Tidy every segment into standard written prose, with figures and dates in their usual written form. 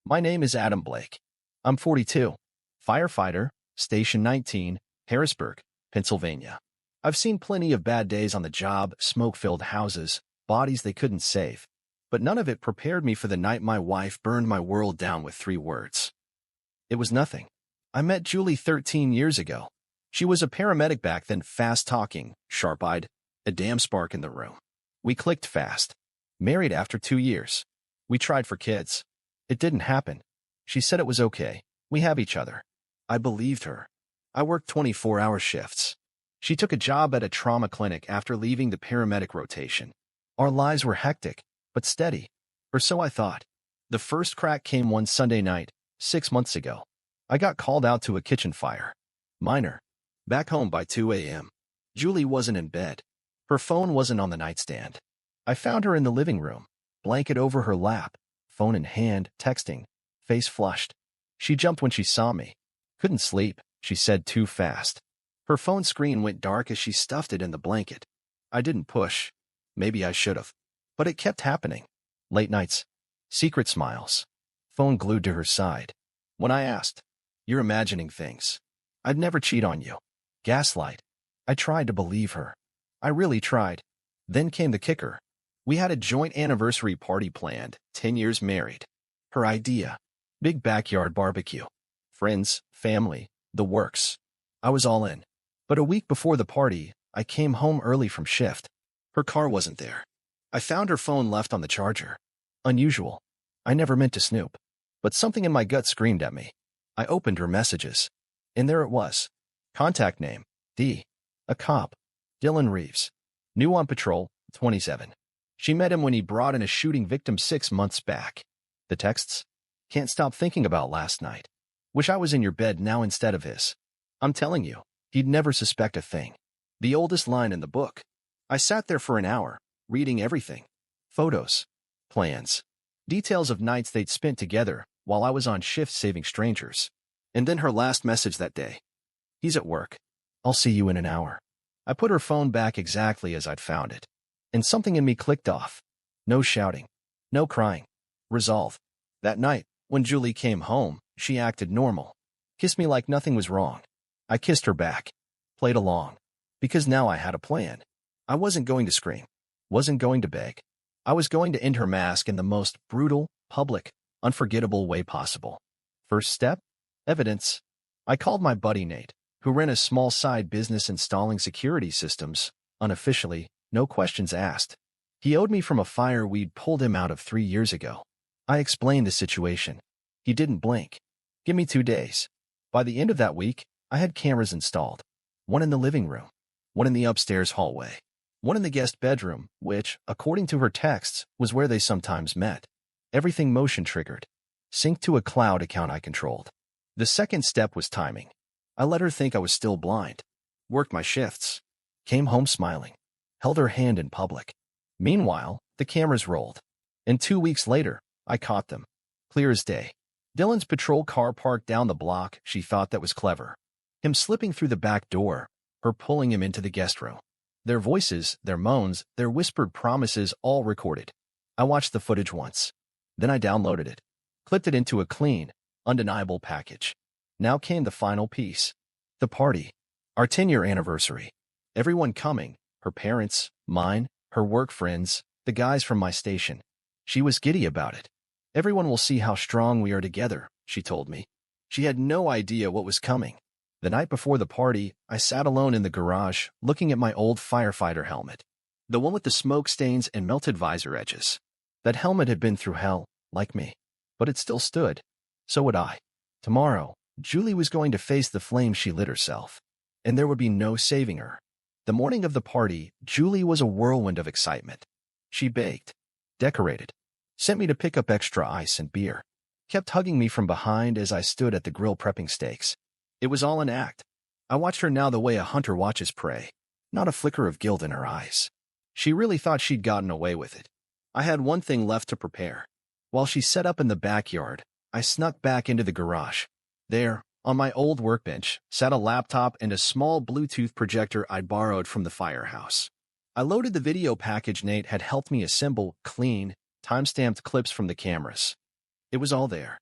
My name is Adam Blake. I'm 42, firefighter, Station 19, Harrisburg, Pennsylvania. I've seen plenty of bad days on the job, smoke-filled houses, bodies they couldn't save. But none of it prepared me for the night my wife burned my world down with 3 words. It was nothing. I met Julie 13 years ago. She was a paramedic back then, fast-talking, sharp-eyed, a damn spark in the room. We clicked fast. Married after 2 years. We tried for kids. It didn't happen. She said it was okay. We have each other. I believed her. I worked 24-hour shifts. She took a job at a trauma clinic after leaving the paramedic rotation. Our lives were hectic, but steady. Or so I thought. The first crack came one Sunday night, 6 months ago. I got called out to a kitchen fire. Minor. Back home by 2 a.m. Julie wasn't in bed. Her phone wasn't on the nightstand. I found her in the living room, blanket over her lap, phone in hand, texting, face flushed. She jumped when she saw me. Couldn't sleep, she said too fast. Her phone screen went dark as she stuffed it in the blanket. I didn't push. Maybe I should have. But it kept happening. Late nights. Secret smiles. Phone glued to her side. When I asked, "You're imagining things. I'd never cheat on you." Gaslight. I tried to believe her. I really tried. Then came the kicker. We had a joint anniversary party planned, 10 years married. Her idea. Big backyard barbecue. Friends, family, the works. I was all in. But a week before the party, I came home early from shift. Her car wasn't there. I found her phone left on the charger. Unusual. I never meant to snoop. But something in my gut screamed at me. I opened her messages. And there it was. Contact name, D. A cop. Dylan Reeves. New on patrol, 27. She met him when he brought in a shooting victim 6 months back. The texts? Can't stop thinking about last night. Wish I was in your bed now instead of his. I'm telling you, he'd never suspect a thing. The oldest line in the book. I sat there for an hour, reading everything. Photos. Plans. Details of nights they'd spent together while I was on shift saving strangers. And then her last message that day. He's at work. I'll see you in an hour. I put her phone back exactly as I'd found it. And something in me clicked off. No shouting. No crying. Resolve. That night, when Julie came home, she acted normal. Kissed me like nothing was wrong. I kissed her back. Played along. Because now I had a plan. I wasn't going to scream. Wasn't going to beg. I was going to end her mask in the most brutal, public, unforgettable way possible. First step? Evidence. I called my buddy Nate, who ran a small side business installing security systems, unofficially, no questions asked. He owed me from a fire we'd pulled him out of 3 years ago. I explained the situation. He didn't blink. Give me 2 days. By the end of that week, I had cameras installed. One in the living room. One in the upstairs hallway. One in the guest bedroom, which, according to her texts, was where they sometimes met. Everything motion triggered. Synced to a cloud account I controlled. The second step was timing. I let her think I was still blind. Worked my shifts. Came home smiling. Held her hand in public. Meanwhile, the cameras rolled. And 2 weeks later, I caught them. Clear as day. Dylan's patrol car parked down the block. She thought that was clever. Him slipping through the back door. Her pulling him into the guest room. Their voices, their moans, their whispered promises all recorded. I watched the footage once. Then I downloaded it. Clipped it into a clean, undeniable package. Now came the final piece. The party. Our 10-year anniversary. Everyone coming. Her parents, mine, her work friends, the guys from my station. She was giddy about it. Everyone will see how strong we are together, she told me. She had no idea what was coming. The night before the party, I sat alone in the garage, looking at my old firefighter helmet. The one with the smoke stains and melted visor edges. That helmet had been through hell, like me. But it still stood. So would I. Tomorrow, Julie was going to face the flame she lit herself. And there would be no saving her. The morning of the party, Julie was a whirlwind of excitement. She baked. Decorated. Sent me to pick up extra ice and beer. Kept hugging me from behind as I stood at the grill prepping steaks. It was all an act. I watched her now the way a hunter watches prey. Not a flicker of guilt in her eyes. She really thought she'd gotten away with it. I had one thing left to prepare. While she set up in the backyard, I snuck back into the garage. There, on my old workbench, sat a laptop and a small Bluetooth projector I'd borrowed from the firehouse. I loaded the video package Nate had helped me assemble, clean, time-stamped clips from the cameras. It was all there.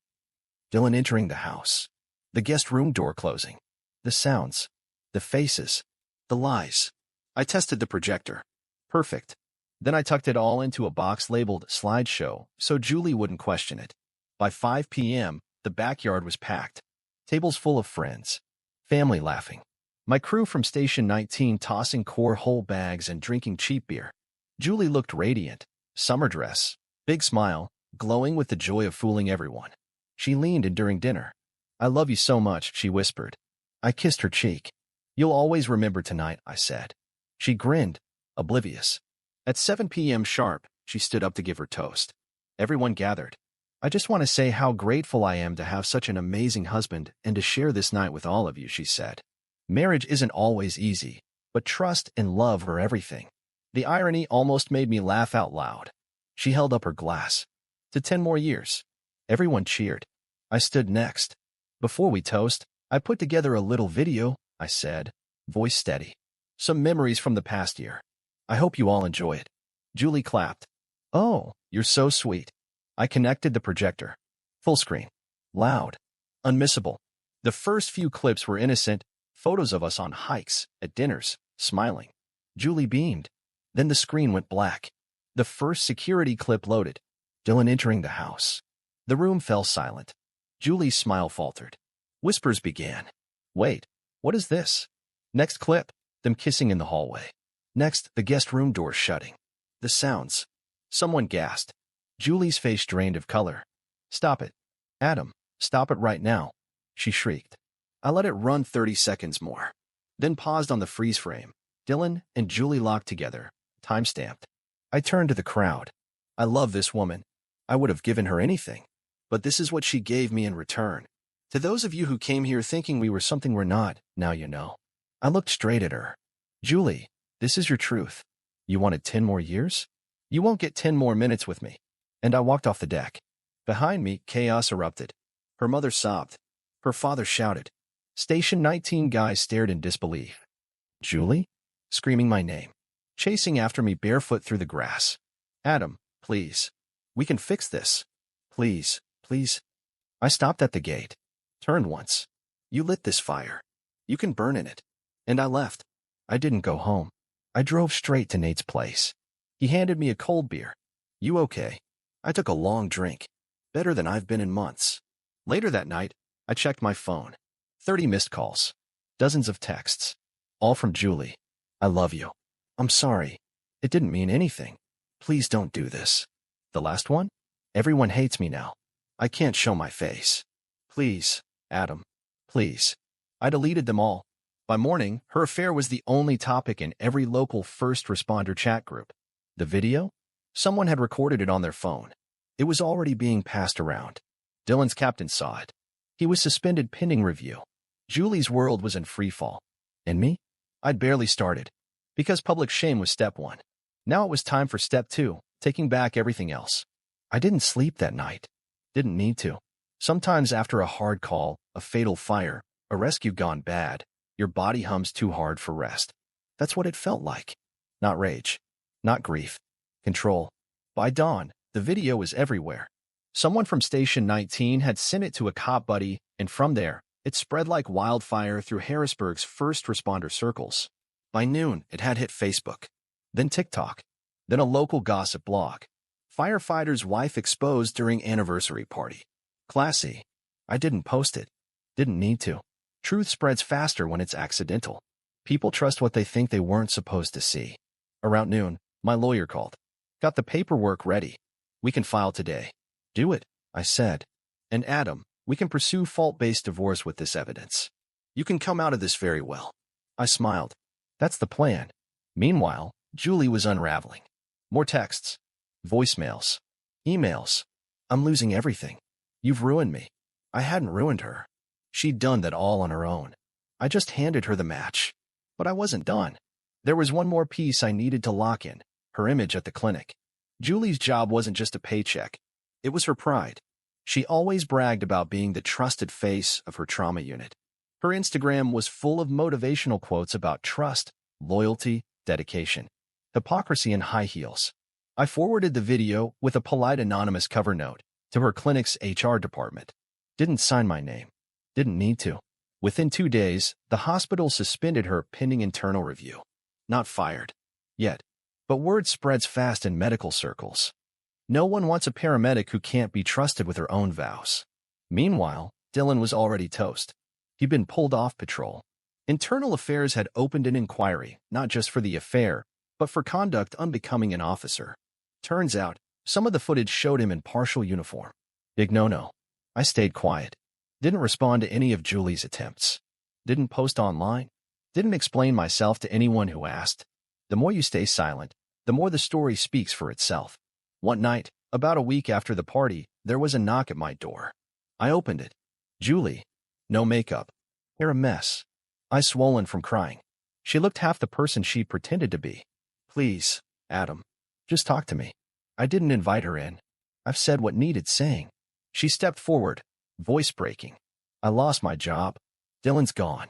Dylan entering the house. The guest room door closing. The sounds. The faces. The lies. I tested the projector. Perfect. Then I tucked it all into a box labeled slideshow so Julie wouldn't question it. By 5 p.m., the backyard was packed. Tables full of friends. Family laughing. My crew from Station 19 tossing core whole bags and drinking cheap beer. Julie looked radiant. Summer dress. Big smile. Glowing with the joy of fooling everyone. She leaned in during dinner. "I love you so much," she whispered. I kissed her cheek. "You'll always remember tonight," I said. She grinned, oblivious. At 7 p.m. sharp, she stood up to give her toast. Everyone gathered. "I just want to say how grateful I am to have such an amazing husband and to share this night with all of you," she said. Marriage isn't always easy, but trust and love are everything. The irony almost made me laugh out loud. She held up her glass. "To 10 more years." Everyone cheered. I stood next. "Before we toast, I put together a little video," I said, voice steady. "Some memories from the past year. I hope you all enjoy it." Julie clapped. "Oh, you're so sweet." I connected the projector. Full screen. Loud. Unmissable. The first few clips were innocent, photos of us on hikes, at dinners, smiling. Julie beamed. Then the screen went black. The first security clip loaded. Dylan entering the house. The room fell silent. Julie's smile faltered. Whispers began. "Wait, what is this?" Next clip, them kissing in the hallway. Next, the guest room door shutting. The sounds. Someone gasped. Julie's face drained of color. "Stop it. Adam, stop it right now," she shrieked. I let it run 30 seconds more. Then paused on the freeze frame. Dylan and Julie locked together, time-stamped. I turned to the crowd. "I love this woman. I would have given her anything. But this is what she gave me in return. To those of you who came here thinking we were something we're not, now you know." I looked straight at her. "Julie, this is your truth. You wanted 10 more years? You won't get 10 more minutes with me." And I walked off the deck. Behind me, chaos erupted. Her mother sobbed. Her father shouted. Station 19 guys stared in disbelief. "Julie?" Screaming my name. Chasing after me barefoot through the grass. "Adam, please. We can fix this. Please, please." I stopped at the gate. Turned once. "You lit this fire. You can burn in it." And I left. I didn't go home. I drove straight to Nate's place. He handed me a cold beer. "You okay?" I took a long drink. Better than I've been in months. Later that night, I checked my phone. 30 missed calls. Dozens of texts. All from Julie. "I love you. I'm sorry. It didn't mean anything. Please don't do this." The last one? "Everyone hates me now. I can't show my face. Please, Adam. Please." I deleted them all. By morning, her affair was the only topic in every local first responder chat group. The video? Someone had recorded it on their phone. It was already being passed around. Dylan's captain saw it. He was suspended pending review. Julie's world was in freefall. And me? I'd barely started. Because public shame was step one. Now it was time for step two, taking back everything else. I didn't sleep that night. Didn't need to. Sometimes after a hard call, a fatal fire, a rescue gone bad, your body hums too hard for rest. That's what it felt like. Not rage. Not grief. Control. By dawn, the video was everywhere. Someone from Station 19 had sent it to a cop buddy, and from there, it spread like wildfire through Harrisburg's first responder circles. By noon, it had hit Facebook. Then TikTok. Then a local gossip blog. Firefighter's wife exposed during anniversary party. Classy. I didn't post it. Didn't need to. Truth spreads faster when it's accidental. People trust what they think they weren't supposed to see. Around noon, my lawyer called. "Got the paperwork ready. We can file today." "Do it," I said. "And Adam, we can pursue fault-based divorce with this evidence. You can come out of this very well." I smiled. That's the plan. Meanwhile, Julie was unraveling. More texts. Voicemails. Emails. "I'm losing everything. You've ruined me." I hadn't ruined her. She'd done that all on her own. I just handed her the match. But I wasn't done. There was one more piece I needed to lock in, her image at the clinic. Julie's job wasn't just a paycheck. It was her pride. She always bragged about being the trusted face of her trauma unit. Her Instagram was full of motivational quotes about trust, loyalty, dedication, hypocrisy, and high heels. I forwarded the video with a polite anonymous cover note to her clinic's HR department. Didn't sign my name. Didn't need to. Within 2 days, the hospital suspended her pending internal review. Not fired. Yet. But word spreads fast in medical circles. No one wants a paramedic who can't be trusted with her own vows. Meanwhile, Dylan was already toast. He'd been pulled off patrol. Internal Affairs had opened an inquiry, not just for the affair, but for conduct unbecoming an officer. Turns out, some of the footage showed him in partial uniform. Big no-no. I stayed quiet. Didn't respond to any of Julie's attempts. Didn't post online. Didn't explain myself to anyone who asked. The more you stay silent, the more the story speaks for itself. One night, about a week after the party, there was a knock at my door. I opened it. Julie. No makeup. Hair a mess. Eyes swollen from crying. She looked half the person she pretended to be. Please, Adam. Just talk to me. I didn't invite her in. I've said what needed saying. She stepped forward, voice breaking. I lost my job. Dylan's gone.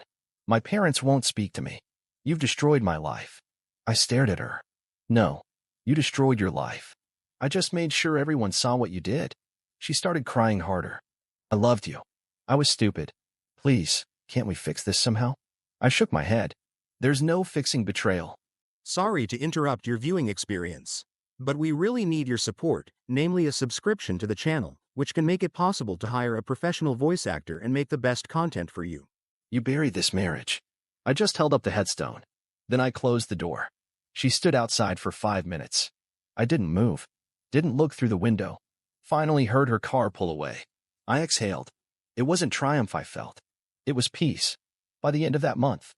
My parents won't speak to me. You've destroyed my life. I stared at her. No, you destroyed your life. I just made sure everyone saw what you did. She started crying harder. I loved you. I was stupid. Please, can't we fix this somehow? I shook my head. There's no fixing betrayal. Sorry to interrupt your viewing experience, but we really need your support, namely a subscription to the channel, which can make it possible to hire a professional voice actor and make the best content for you. You buried this marriage. I just held up the headstone. Then I closed the door. She stood outside for 5 minutes. I didn't move. Didn't look through the window. Finally heard her car pull away. I exhaled. It wasn't triumph I felt. It was peace. By the end of that month,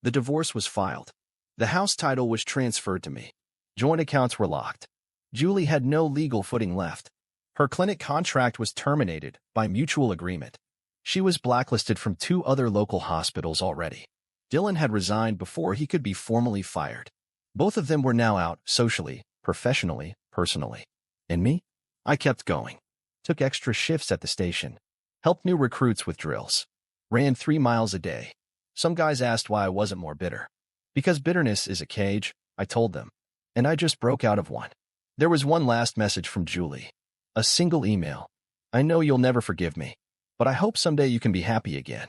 the divorce was filed. The house title was transferred to me. Joint accounts were locked. Julie had no legal footing left. Her clinic contract was terminated by mutual agreement. She was blacklisted from 2 other local hospitals already. Dylan had resigned before he could be formally fired. Both of them were now out socially, professionally, personally. And me? I kept going. Took extra shifts at the station. Helped new recruits with drills. Ran 3 miles a day. Some guys asked why I wasn't more bitter. Because bitterness is a cage, I told them. And I just broke out of one. There was one last message from Julie. A single email. I know you'll never forgive me, but I hope someday you can be happy again.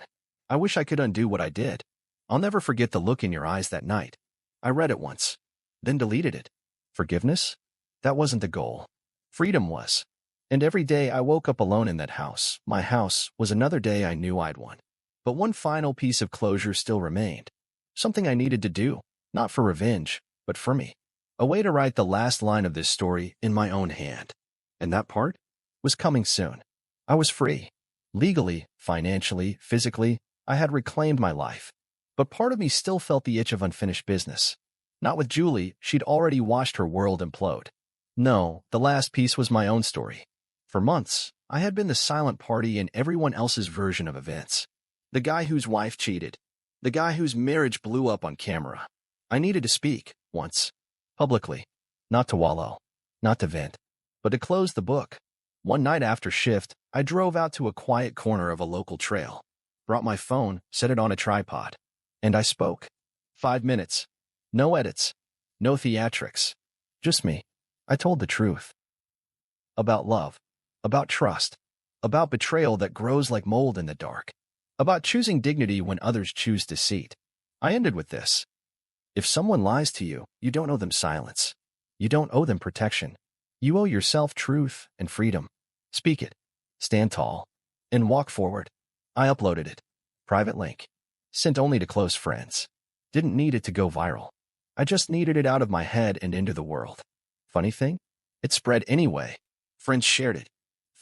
I wish I could undo what I did. I'll never forget the look in your eyes that night. I read it once, then deleted it. Forgiveness? That wasn't the goal. Freedom was. And every day I woke up alone in that house, my house, was another day I knew I'd won. But one final piece of closure still remained. Something I needed to do, not for revenge, but for me. A way to write the last line of this story in my own hand. And that part was coming soon. I was free. Legally, financially, physically, I had reclaimed my life. But part of me still felt the itch of unfinished business. Not with Julie, she'd already watched her world implode. No, the last piece was my own story. For months, I had been the silent party in everyone else's version of events. The guy whose wife cheated. The guy whose marriage blew up on camera. I needed to speak, once. Publicly. Not to wallow. Not to vent. But to close the book. One night after shift, I drove out to a quiet corner of a local trail. Brought my phone, set it on a tripod. And I spoke. 5 minutes. No edits. No theatrics. Just me. I told the truth. About love. About trust. About betrayal that grows like mold in the dark. About choosing dignity when others choose deceit. I ended with this. If someone lies to you, you don't owe them silence. You don't owe them protection. You owe yourself truth and freedom. Speak it. Stand tall. And walk forward. I uploaded it. Private link. Sent only to close friends. Didn't need it to go viral. I just needed it out of my head and into the world. Funny thing? It spread anyway. Friends shared it.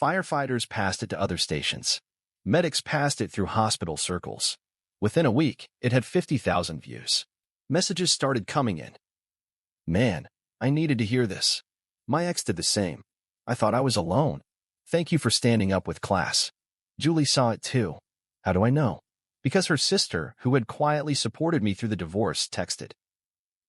Firefighters passed it to other stations. Medics passed it through hospital circles. Within a week, it had 50,000 views. Messages started coming in. Man, I needed to hear this. My ex did the same. I thought I was alone. Thank you for standing up with class. Julie saw it too. How do I know? Because her sister, who had quietly supported me through the divorce, texted.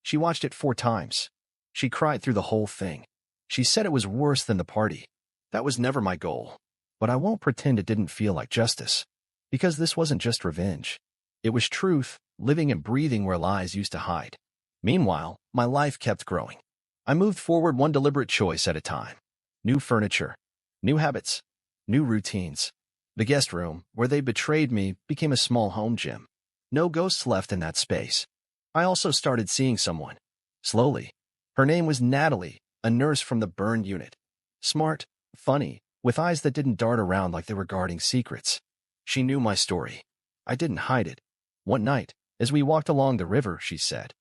She watched it 4 times. She cried through the whole thing. She said it was worse than the party. That was never my goal. But I won't pretend it didn't feel like justice. Because this wasn't just revenge. It was truth, living and breathing where lies used to hide. Meanwhile, my life kept growing. I moved forward one deliberate choice at a time. New furniture. New habits. New routines. The guest room, where they betrayed me, became a small home gym. No ghosts left in that space. I also started seeing someone. Slowly. Her name was Natalie, a nurse from the burn unit. Smart, funny, with eyes that didn't dart around like they were guarding secrets. She knew my story. I didn't hide it. One night, as we walked along the river, she said,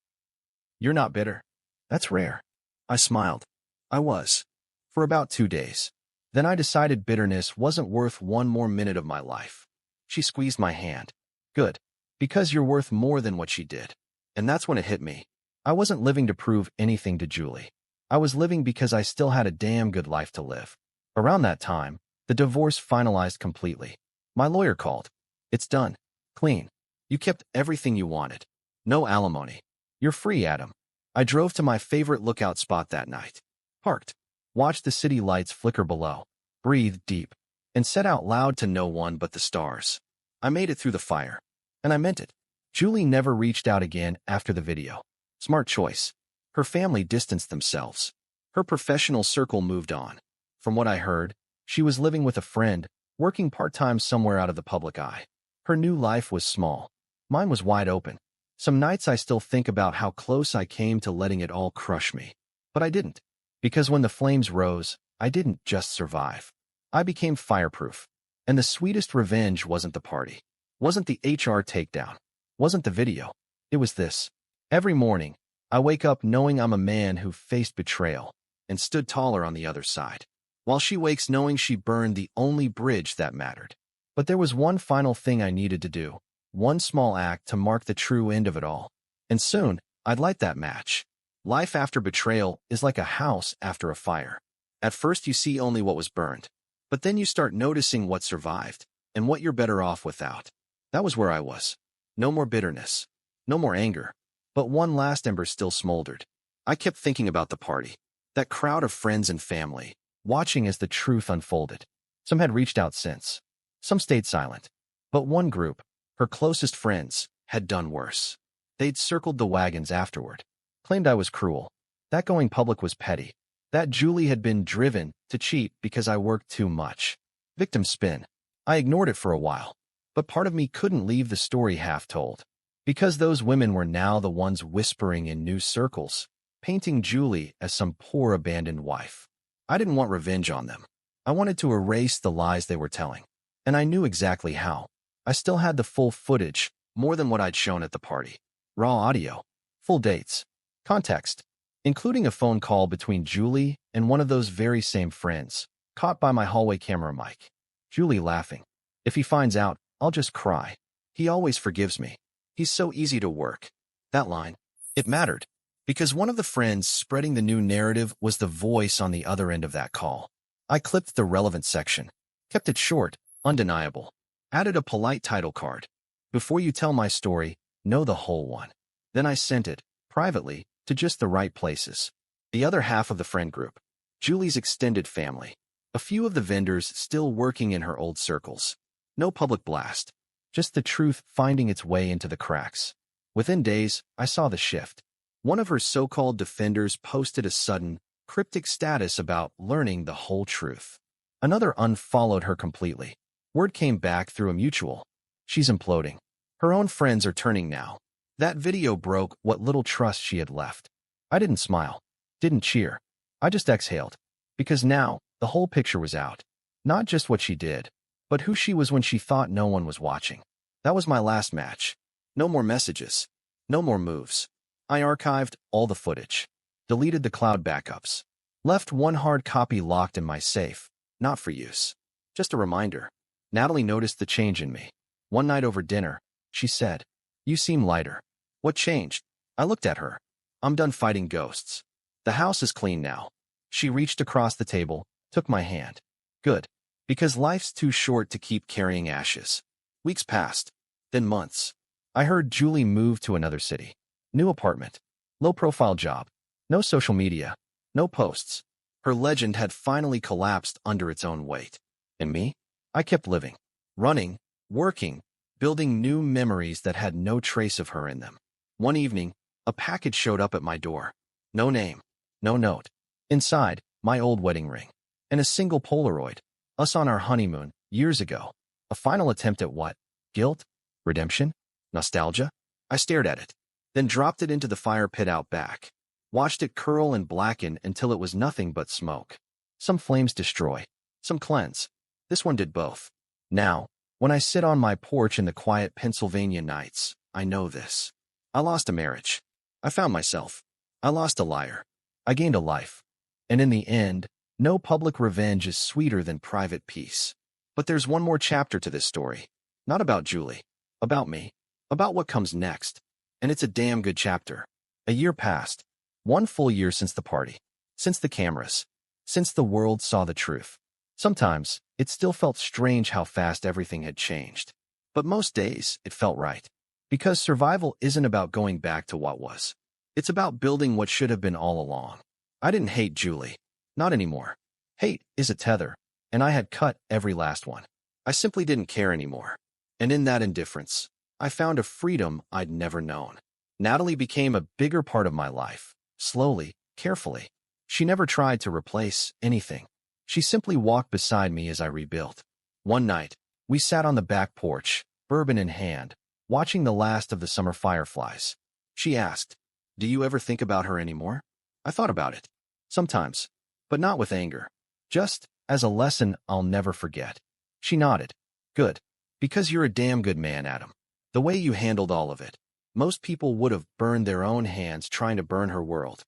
"You're not bitter." That's rare. I smiled. I was. For about 2 days. Then I decided bitterness wasn't worth one more minute of my life. She squeezed my hand. Good. Because you're worth more than what she did. And that's when it hit me. I wasn't living to prove anything to Julie. I was living because I still had a damn good life to live. Around that time, the divorce finalized completely. My lawyer called. It's done. Clean. You kept everything you wanted. No alimony. You're free, Adam. I drove to my favorite lookout spot that night. Parked. Watched the city lights flicker below. Breathed deep. And said out loud to no one but the stars, I made it through the fire. And I meant it. Julie never reached out again after the video. Smart choice. Her family distanced themselves. Her professional circle moved on. From what I heard, she was living with a friend, working part-time somewhere out of the public eye. Her new life was small. Mine was wide open. Some nights I still think about how close I came to letting it all crush me. But I didn't. Because when the flames rose, I didn't just survive. I became fireproof. And the sweetest revenge wasn't the party. Wasn't the HR takedown. Wasn't the video. It was this. Every morning, I wake up knowing I'm a man who faced betrayal and stood taller on the other side, while she wakes knowing she burned the only bridge that mattered. But there was one final thing I needed to do, one small act to mark the true end of it all. And soon, I'd light that match. Life after betrayal is like a house after a fire. At first you see only what was burned, but then you start noticing what survived and what you're better off without. That was where I was. No more bitterness. No more anger. But one last ember still smoldered. I kept thinking about the party. That crowd of friends and family, watching as the truth unfolded. Some had reached out since. Some stayed silent. But one group, her closest friends, had done worse. They'd circled the wagons afterward. Claimed I was cruel. That going public was petty. That Julie had been driven to cheat because I worked too much. Victim spin. I ignored it for a while. But part of me couldn't leave the story half told. Because those women were now the ones whispering in news circles, painting Julie as some poor abandoned wife. I didn't want revenge on them. I wanted to erase the lies they were telling. And I knew exactly how. I still had the full footage, more than what I'd shown at the party. Raw audio. Full dates. Context. Including a phone call between Julie and one of those very same friends, caught by my hallway camera mic. Julie laughing. If he finds out, I'll just cry. He always forgives me. He's so easy to work. That line. It mattered. Because one of the friends spreading the new narrative was the voice on the other end of that call. I clipped the relevant section. Kept it short, undeniable. Added a polite title card. Before you tell my story, know the whole one. Then I sent it, privately, to just the right places. The other half of the friend group. Julie's extended family. A few of the vendors still working in her old circles. No public blast. Just the truth finding its way into the cracks. Within days, I saw the shift. One of her so-called defenders posted a sudden, cryptic status about learning the whole truth. Another unfollowed her completely. Word came back through a mutual. She's imploding. Her own friends are turning now. That video broke what little trust she had left. I didn't smile. Didn't cheer. I just exhaled. Because now, the whole picture was out. Not just what she did, but who she was when she thought no one was watching. That was my last match. No more messages. No more moves. I archived all the footage. Deleted the cloud backups. Left one hard copy locked in my safe. Not for use. Just a reminder. Natalie noticed the change in me. One night over dinner, she said, "You seem lighter." What changed? I looked at her. I'm done fighting ghosts. The house is clean now. She reached across the table, took my hand. Good. Because life's too short to keep carrying ashes. Weeks passed. Then months. I heard Julie move to another city. New apartment. Low-profile job. No social media. No posts. Her legend had finally collapsed under its own weight. And me? I kept living. Running. Working. Building new memories that had no trace of her in them. One evening, a package showed up at my door. No name. No note. Inside, my old wedding ring. And a single Polaroid. Us on our honeymoon, years ago. A final attempt at what? Guilt? Redemption? Nostalgia? I stared at it, then dropped it into the fire pit out back. Watched it curl and blacken until it was nothing but smoke. Some flames destroy, some cleanse. This one did both. Now, when I sit on my porch in the quiet Pennsylvania nights, I know this. I lost a marriage. I found myself. I lost a liar. I gained a life. And in the end, no public revenge is sweeter than private peace. But there's one more chapter to this story. Not about Julie. About me. About what comes next. And it's a damn good chapter. A year passed. 1 full year since the party. Since the cameras. Since the world saw the truth. Sometimes, it still felt strange how fast everything had changed. But most days, it felt right. Because survival isn't about going back to what was. It's about building what should have been all along. I didn't hate Julie. Not anymore. Hate is a tether, and I had cut every last one. I simply didn't care anymore. And in that indifference, I found a freedom I'd never known. Natalie became a bigger part of my life. Slowly, carefully. She never tried to replace anything. She simply walked beside me as I rebuilt. One night, we sat on the back porch, bourbon in hand, watching the last of the summer fireflies. She asked, "Do you ever think about her anymore?" I thought about it. Sometimes, but not with anger. Just as a lesson I'll never forget. She nodded. "Good. Because you're a damn good man, Adam. The way you handled all of it. Most people would have burned their own hands trying to burn her world."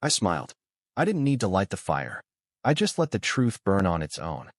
I smiled. I didn't need to light the fire. I just let the truth burn on its own.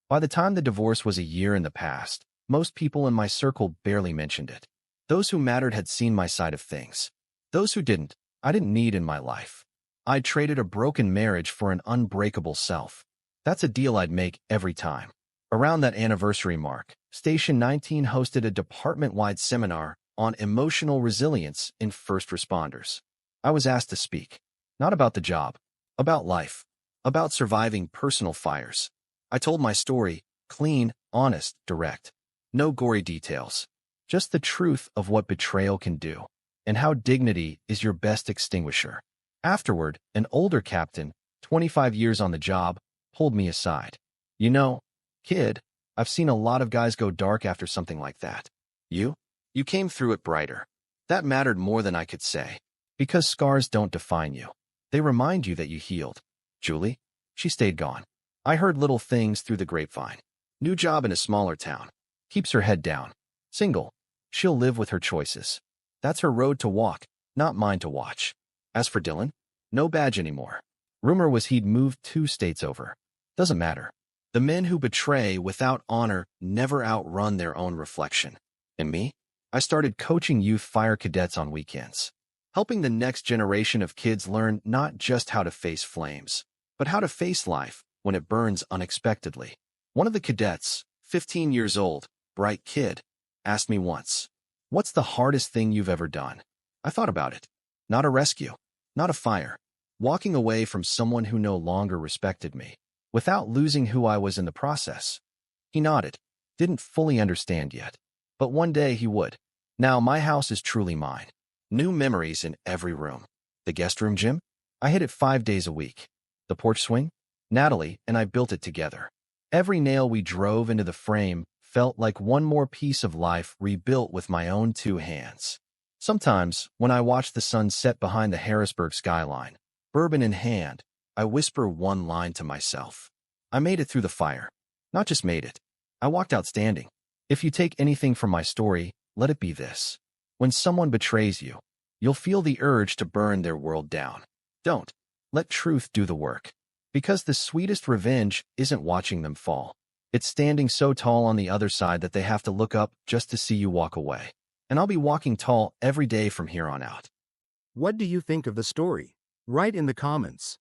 By the time the divorce was a year in the past, most people in my circle barely mentioned it. Those who mattered had seen my side of things. Those who didn't, I didn't need in my life. I'd traded a broken marriage for an unbreakable self. That's a deal I'd make every time. Around that anniversary mark, Station 19 hosted a department-wide seminar on emotional resilience in first responders. I was asked to speak. Not about the job. About life. About surviving personal fires. I told my story, clean, honest, direct. No gory details. Just the truth of what betrayal can do, and how dignity is your best extinguisher. Afterward, an older captain, 25 years on the job, pulled me aside. "You know, kid, I've seen a lot of guys go dark after something like that. You came through it brighter." That mattered more than I could say. Because scars don't define you. They remind you that you healed. Julie? She stayed gone. I heard little things through the grapevine. New job in a smaller town. Keeps her head down. Single. She'll live with her choices. That's her road to walk, not mine to watch. As for Dylan, no badge anymore. Rumor was he'd moved 2 states over. Doesn't matter. The men who betray without honor never outrun their own reflection. And me? I started coaching youth fire cadets on weekends. Helping the next generation of kids learn not just how to face flames, but how to face life when it burns unexpectedly. One of the cadets, 15 years old, bright kid, asked me once, "What's the hardest thing you've ever done?" I thought about it. Not a rescue. Not a fire. Walking away from someone who no longer respected me, without losing who I was in the process. He nodded. Didn't fully understand yet. But one day he would. Now my house is truly mine. New memories in every room. The guest room gym? I hit it 5 days a week. The porch swing? Natalie and I built it together. Every nail we drove into the frame felt like one more piece of life rebuilt with my own 2 hands. Sometimes, when I watch the sun set behind the Harrisburg skyline, bourbon in hand, I whisper one line to myself. I made it through the fire. Not just made it. I walked out standing. If you take anything from my story, let it be this. When someone betrays you, you'll feel the urge to burn their world down. Don't. Let truth do the work. Because the sweetest revenge isn't watching them fall. It's standing so tall on the other side that they have to look up just to see you walk away. And I'll be walking tall every day from here on out. What do you think of the story? Write in the comments.